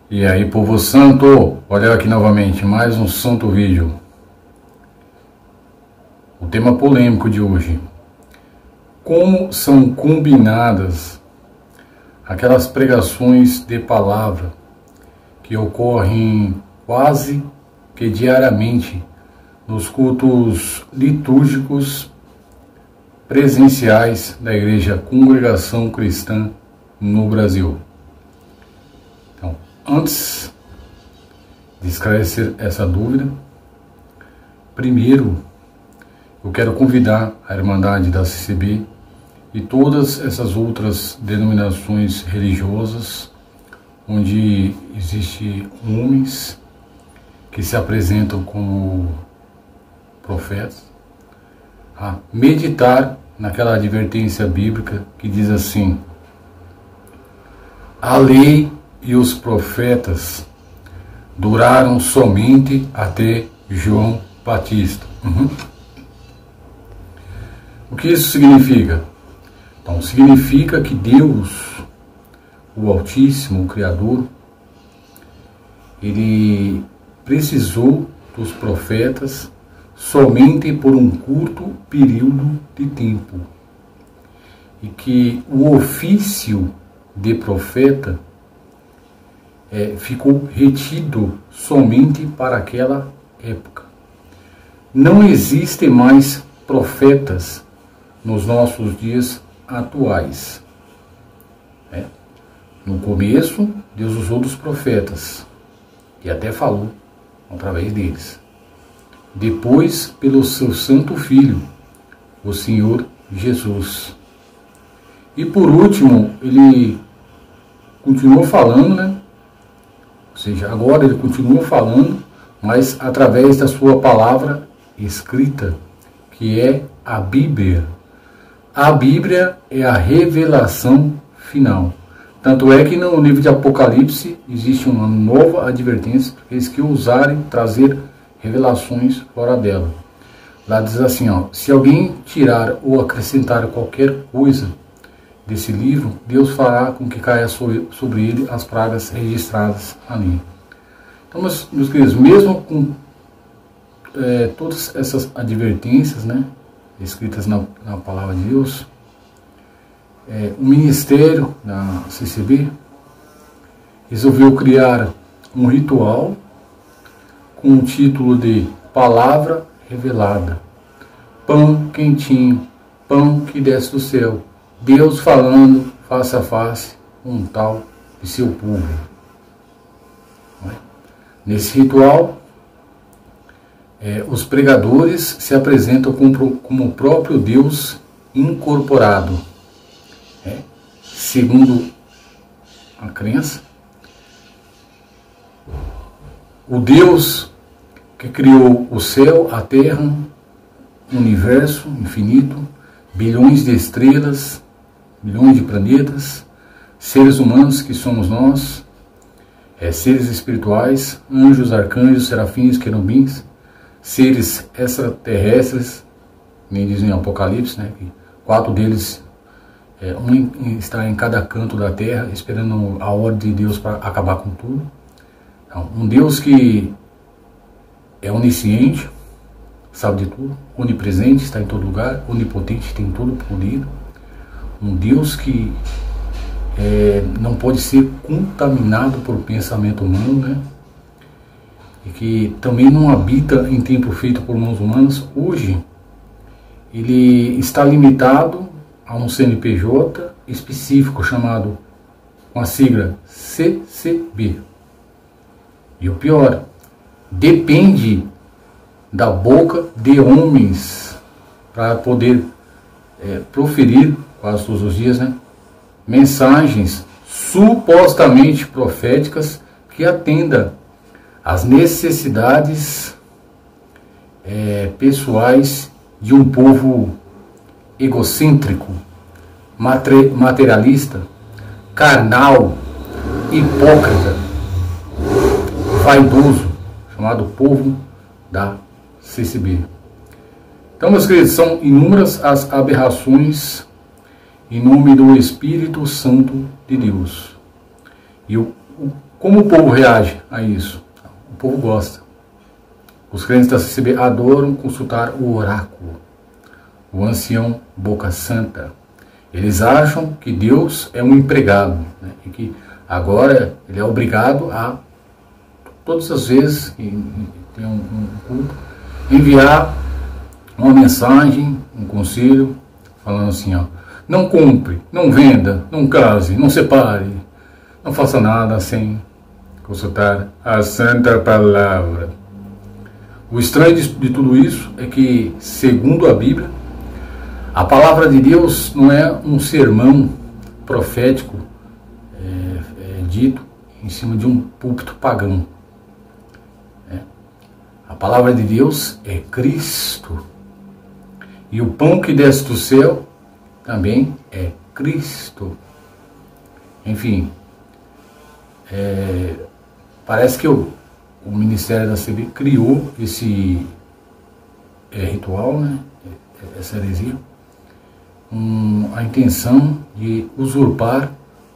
E aí, povo santo, olha aqui novamente, mais um santo vídeo. O tema polêmico de hoje: como são combinadas aquelas pregações de palavra que ocorrem quase que diariamente nos cultos litúrgicos presenciais da Igreja Congregação Cristã no Brasil. Então, antes de esclarecer essa dúvida, primeiro eu quero convidar a Irmandade da CCB e todas essas outras denominações religiosas onde existem homens que se apresentam como profetas, a meditar naquela advertência bíblica que diz assim: a lei e os profetas duraram somente até João Batista. O que isso significa? Então, significa que Deus, o Altíssimo, o Criador, ele precisou dos profetas somente por um curto período de tempo, e que o ofício de profeta ficou retido somente para aquela época. Não existem mais profetas nos nossos dias atuais. No começo, Deus usou dos profetas e até falou através deles. Depois, pelo seu Santo Filho, o Senhor Jesus. E por último, ele continuou falando, Ou seja, agora ele continua falando, mas através da sua palavra escrita, que é a Bíblia. A Bíblia é a revelação final. Tanto é que no livro de Apocalipse existe uma nova advertência para aqueles que ousarem trazer revelações fora dela. Lá diz assim, se alguém tirar ou acrescentar qualquer coisa desse livro, Deus fará com que caia sobre ele as pragas registradas ali. Então, meus queridos, mesmo com todas essas advertências, escritas na palavra de Deus, o ministério da CCB resolveu criar um ritual com o título de Palavra Revelada. Pão quentinho, pão que desce do céu, Deus falando face a face com um tal de seu povo. Nesse ritual, os pregadores se apresentam como o próprio Deus incorporado. Segundo a crença, o Deus que criou o céu, a terra, o universo infinito, bilhões de estrelas, milhões de planetas, seres humanos que somos nós, seres espirituais, anjos, arcanjos, serafins, querubins, seres extraterrestres, nem dizem em Apocalipse, que 4 deles, um está em cada canto da terra, esperando a ordem de Deus para acabar com tudo. Então, um Deus que é onisciente, sabe de tudo, onipresente, está em todo lugar, onipotente, tem todo o poder. Um Deus que não pode ser contaminado por pensamento humano, e que também não habita em templo feito por mãos humanas. Hoje, ele está limitado a um CNPJ específico chamado, com a sigla CCB. E o pior, depende da boca de homens para poder proferir quase todos os dias, mensagens supostamente proféticas que atenda às necessidades pessoais de um povo egocêntrico, materialista, carnal, hipócrita, vaidoso, chamado povo da CCB. Então, meus queridos, são inúmeras as aberrações em nome do Espírito Santo de Deus. E como o povo reage a isso? O povo gosta. Os crentes da CCB adoram consultar o oráculo, o ancião Boca Santa. Eles acham que Deus é um empregado, né? E que agora ele é obrigado a, todas as vezes que tem um culto, enviar uma mensagem, um conselho, falando assim, ó, não compre, não venda, não case, não separe, não faça nada sem consultar a Santa Palavra. O estranho de tudo isso é que, segundo a Bíblia, a palavra de Deus não é um sermão profético dito em cima de um púlpito pagão. A palavra de Deus é Cristo. E o pão que desce do céu também é Cristo. Enfim, parece que o Ministério da CB criou esse ritual, né? Essa heresia, a intenção de usurpar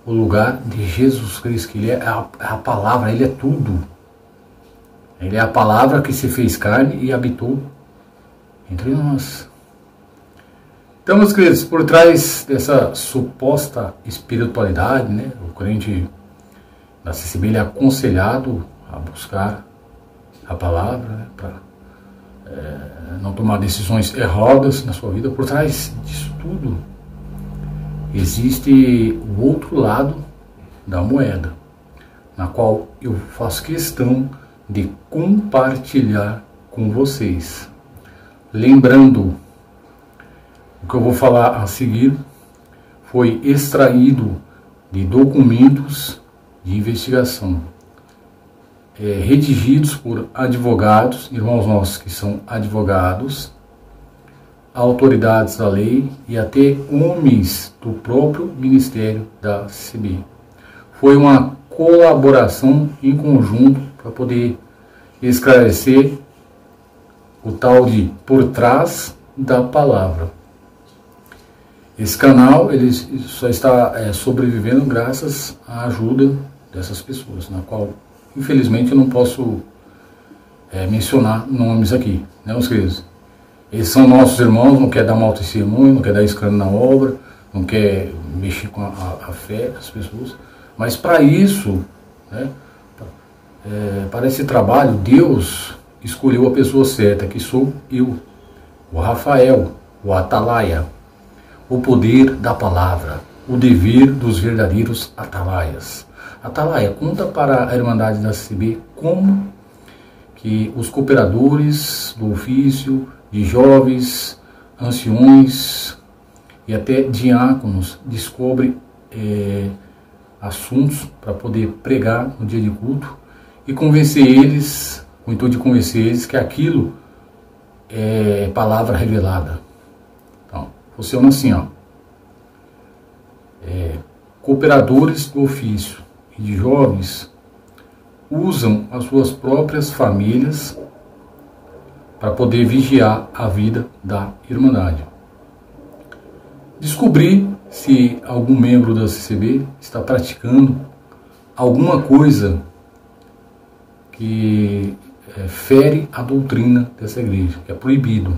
o lugar de Jesus Cristo, que ele é a palavra, ele é tudo. Ele é a palavra que se fez carne e habitou entre nós. Então, meus queridos, por trás dessa suposta espiritualidade, né, o crente da CCB ele é aconselhado a buscar a palavra, né, para não tomar decisões erradas na sua vida. Por trás disso tudo existe o outro lado da moeda, na qual eu faço questão de compartilhar com vocês. Lembrando, o que eu vou falar a seguir foi extraído de documentos de investigação redigidos por advogados, irmãos nossos que são advogados, autoridades da lei e até homens do próprio Ministério da CCB. Foi uma colaboração em conjunto para poder esclarecer o tal de por trás da palavra. Esse canal ele só está sobrevivendo graças à ajuda dessas pessoas, na qual infelizmente eu não posso mencionar nomes aqui, né, meus queridos? Eles são nossos irmãos, não quer dar mal testemunho, não quer dar escândalo na obra, não quer mexer com a fé das pessoas, mas para isso, né, para esse trabalho, Deus escolheu a pessoa certa, que sou eu, o Rafael, o Atalaia, o poder da palavra, o dever dos verdadeiros atalaias. Atalaia, conta para a Irmandade da CCB como que os cooperadores do ofício, de jovens, anciões e até diáconos descobrem assuntos para poder pregar no dia de culto e convencer eles, com o intuito de convencer eles que aquilo é palavra revelada. Então, funciona assim, ó. Cooperadores do ofício e de jovens usam as suas próprias famílias para poder vigiar a vida da Irmandade. Descobrir se algum membro da CCB está praticando alguma coisa que fere a doutrina dessa igreja, que é proibido.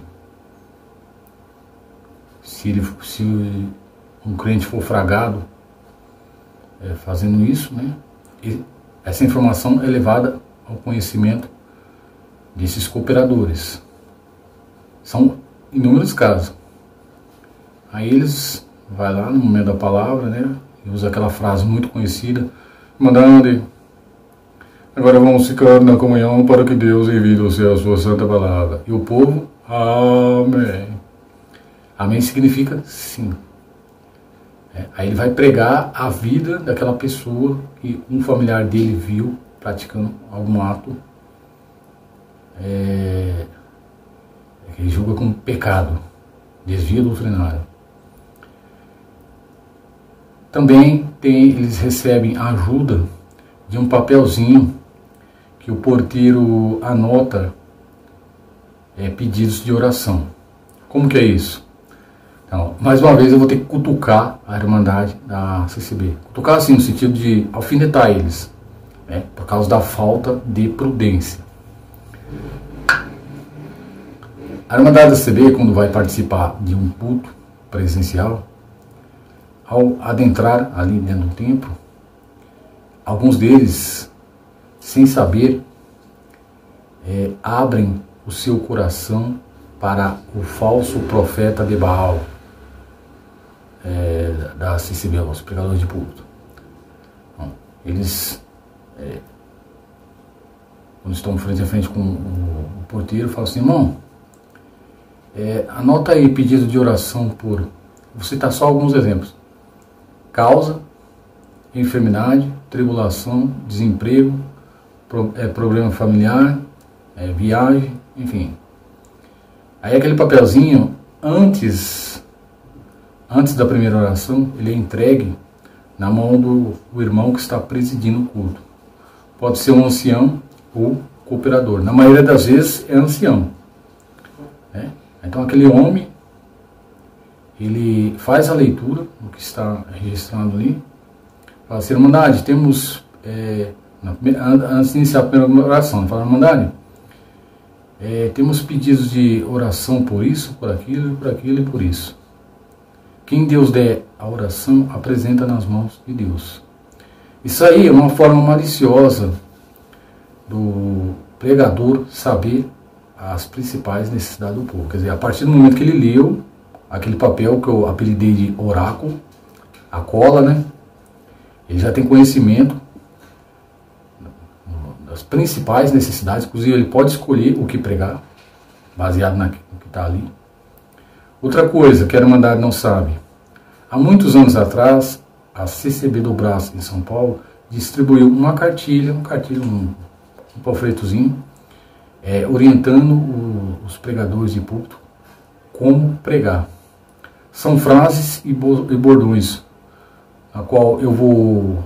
Se um crente for fragado fazendo isso, né, essa informação é levada ao conhecimento desses cooperadores. São inúmeros casos. Aí eles vai lá no momento da palavra, né, e usa aquela frase muito conhecida, mandando: agora vamos ficar na comunhão para que Deus envie do céu a sua santa palavra. E o povo, amém. Amém significa sim. Aí ele vai pregar a vida daquela pessoa que um familiar dele viu praticando algum ato que ele julga como pecado, desvio doutrinário. Também eles recebem a ajuda de um papelzinho que o porteiro anota pedidos de oração. Como que é isso? Então, mais uma vez eu vou ter que cutucar a Irmandade da CCB. Cutucar assim, no sentido de alfinetar eles. né, por causa da falta de prudência. A Irmandade da CB, quando vai participar de um culto presencial, ao adentrar ali dentro do templo, alguns deles, sem saber, abrem o seu coração para o falso profeta de Baal, da CCB, os pregadores de púlpito. Então, eles, quando estão frente a frente com o porteiro, falam assim: irmão, anota aí pedido de oração por... Vou citar só alguns exemplos: causa, enfermidade, tribulação, desemprego, problema familiar, viagem, enfim. Aí aquele papelzinho, antes da primeira oração, ele é entregue na mão do irmão que está presidindo o culto. Pode ser um ancião ou cooperador. Na maioria das vezes é ancião. Então aquele homem, ele faz a leitura do que está registrado ali. Fala assim: Irmandade, temos, antes de iniciar a primeira oração, fala: Irmandade, temos pedidos de oração por isso, por aquilo e por isso. Quem Deus der a oração, apresenta nas mãos de Deus. Isso aí é uma forma maliciosa do pregador saber as principais necessidades do povo. Quer dizer, a partir do momento que ele leu aquele papel que eu apelidei de oráculo, a cola, né? Ele já tem conhecimento das principais necessidades. Inclusive, ele pode escolher o que pregar, baseado no que está ali. Outra coisa que a Irmandade não sabe: há muitos anos atrás, a CCB do Brás, em São Paulo, distribuiu uma cartilha, um panfletozinho, orientando os pregadores de púlpito como pregar. São frases e bordões, a qual eu vou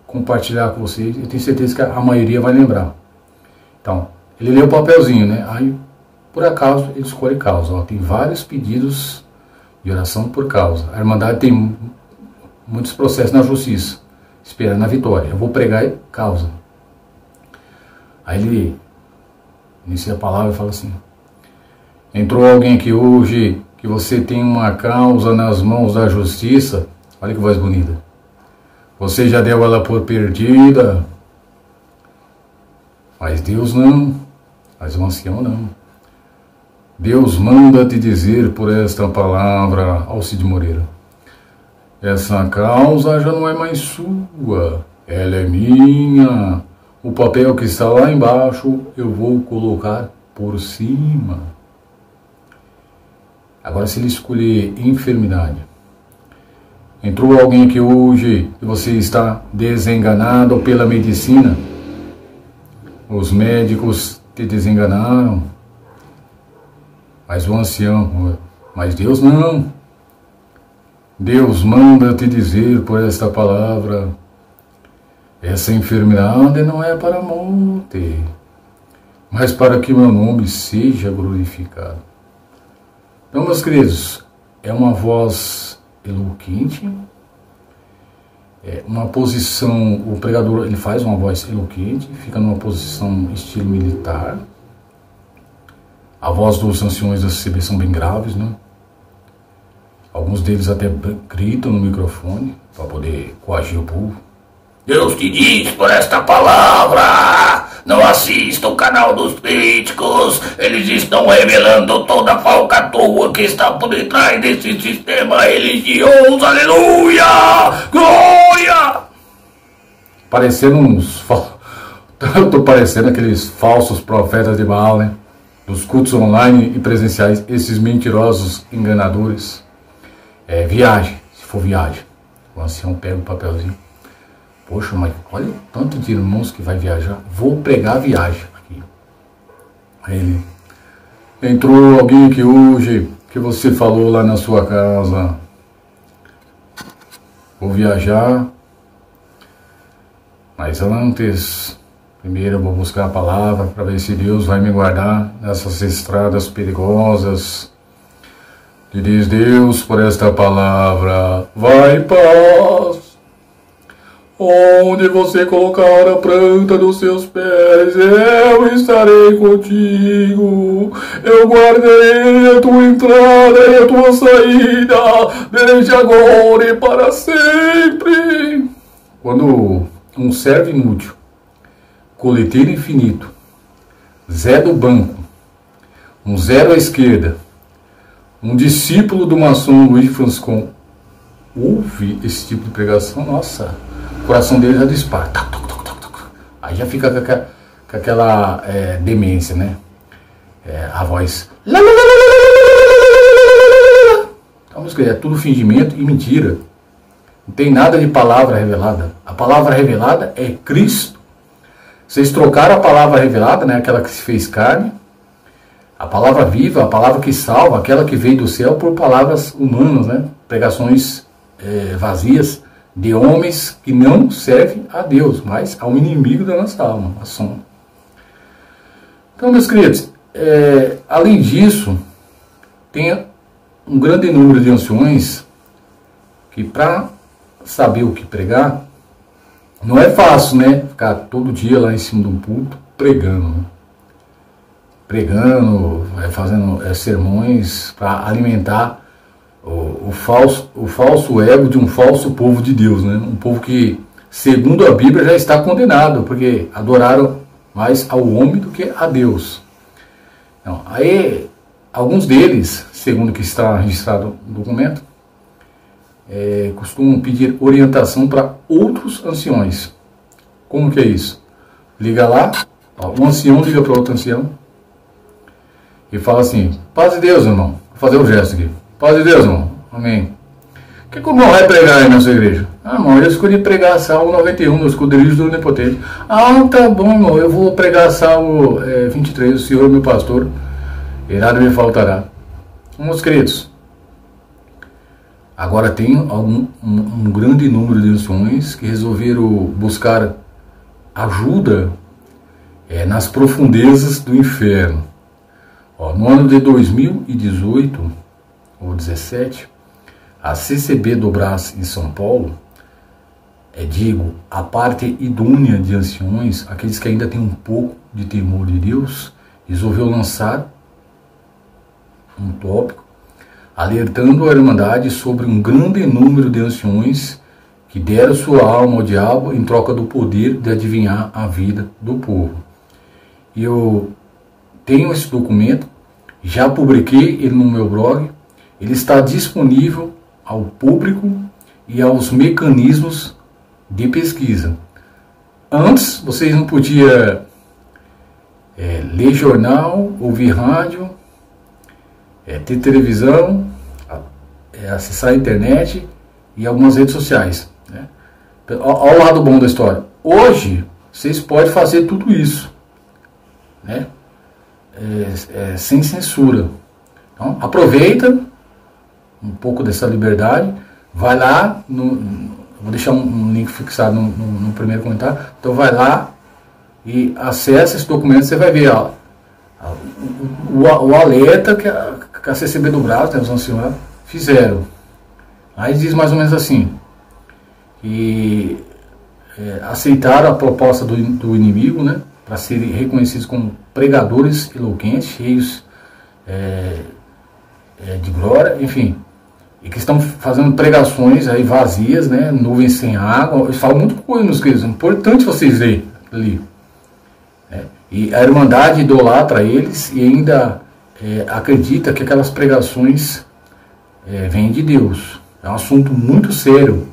compartilhar com vocês. Eu tenho certeza que a maioria vai lembrar. Então, ele lê o papelzinho, né? Aí, por acaso, ele escolhe causa. Ó, tem vários pedidos de oração por causa. A Irmandade tem muitos processos na justiça, esperando a vitória. Eu vou pregar causa. Aí ele inicia a palavra e fala assim: entrou alguém aqui hoje que você tem uma causa nas mãos da justiça. Olha que voz bonita. Você já deu ela por perdida, mas Deus não, mas o ancião não. Deus manda te dizer por esta palavra, Alcide Moreira: essa causa já não é mais sua, ela é minha. O papel que está lá embaixo eu vou colocar por cima. Agora, se ele escolher enfermidade, entrou alguém aqui hoje e você está desenganado pela medicina, os médicos te desenganaram, mas o ancião, mas Deus não. Deus manda te dizer por esta palavra: essa enfermidade não é para a morte, mas para que meu nome seja glorificado. Então, meus queridos, é uma voz eloquente, uma posição, o pregador ele faz uma voz eloquente, fica numa posição estilo militar. A voz dos anciões da CCB são bem graves, né? Alguns deles até gritam no microfone para poder coagir o povo. Deus te diz por esta palavra: não assista o canal dos críticos, eles estão revelando toda a falcatrua que está por detrás desse sistema religioso, aleluia, glória! Parecendo tô parecendo aqueles falsos profetas de Baal, né? Dos cultos online e presenciais, esses mentirosos enganadores. Viagem, se for viagem, o ancião pega o papelzinho: poxa, mas olha o tanto de irmãos que vai viajar, vou pregar a viagem aqui. Aí ele: entrou alguém aqui hoje que você falou lá na sua casa, vou viajar, mas antes, primeiro eu vou buscar a palavra para ver se Deus vai me guardar nessas estradas perigosas. E diz Deus por esta palavra: vai em paz. onde você colocar a planta dos seus pés, eu estarei contigo. Eu guardarei a tua entrada e a tua saída, desde agora e para sempre. Quando um servo inútil, coleteiro infinito, Zé do banco, um zero à esquerda, um discípulo do maçom Luiz Francisco ouve esse tipo de pregação, nossa, o coração dele já dispara. Aí já fica com aquela demência, né? A voz. É tudo fingimento e mentira. Não tem nada de palavra revelada. A palavra revelada é Cristo. Vocês trocaram a palavra revelada, né? Aquela que se fez carne. A palavra viva, a palavra que salva, aquela que veio do céu, por palavras humanas, né? Pregações vazias de homens que não servem a Deus, mas ao inimigo da nossa alma, a sombra. Então, meus queridos, além disso, tem um grande número de anciões que, para saber o que pregar, não é fácil, né? Ficar todo dia lá em cima de um púlpito pregando, né? Pregando, fazendo sermões para alimentar o falso ego de um falso povo de Deus, né? Um povo que, segundo a Bíblia, já está condenado, porque adoraram mais ao homem do que a Deus. Então, aí, alguns deles, segundo o que está registrado no documento, costumam pedir orientação para outros anciões. Como que é isso? Liga lá, um ancião liga para outro ancião e fala assim: paz de Deus, irmão. Vou fazer um gesto aqui. Paz de Deus, irmão. Amém. O que o irmão vai pregar aí na sua igreja? Ah, irmão, eu escolhi pregar Salmo 91, no esconderijo do Onipotente. Ah, tá bom, irmão, eu vou pregar Salmo 23, o Senhor meu pastor, e nada me faltará. Meus queridos, agora tem um grande número de anciões que resolveram buscar ajuda nas profundezas do inferno. No ano de 2018 ou 17, a CCB do Brás em São Paulo, a parte idônea de anciões, aqueles que ainda têm um pouco de temor de Deus, resolveu lançar um tópico alertando a Irmandade sobre um grande número de anciões que deram sua alma ao diabo em troca do poder de adivinhar a vida do povo. E eu tenho esse documento, já publiquei ele no meu blog, ele está disponível ao público e aos mecanismos de pesquisa. Antes, vocês não podiam ler jornal, ouvir rádio, ter televisão, acessar a internet e algumas redes sociais, né? Olha o lado bom da história. Hoje, vocês podem fazer tudo isso, né? Sem censura. Então, aproveita um pouco dessa liberdade, vai lá, vou deixar um link fixado no primeiro comentário, então vai lá e acessa esse documento, você vai ver o alerta que a CCB do Brás, né, os anciões, fizeram. Aí diz mais ou menos assim, que aceitaram a proposta do inimigo, né, para serem reconhecidos como pregadores eloquentes, cheios de glória, enfim, e que estão fazendo pregações aí vazias, né, nuvens sem água. Eles falam muito coisa, meus queridos, é importante vocês lerem ali. E a Irmandade idolatra eles e ainda acredita que aquelas pregações vêm de Deus. É um assunto muito sério.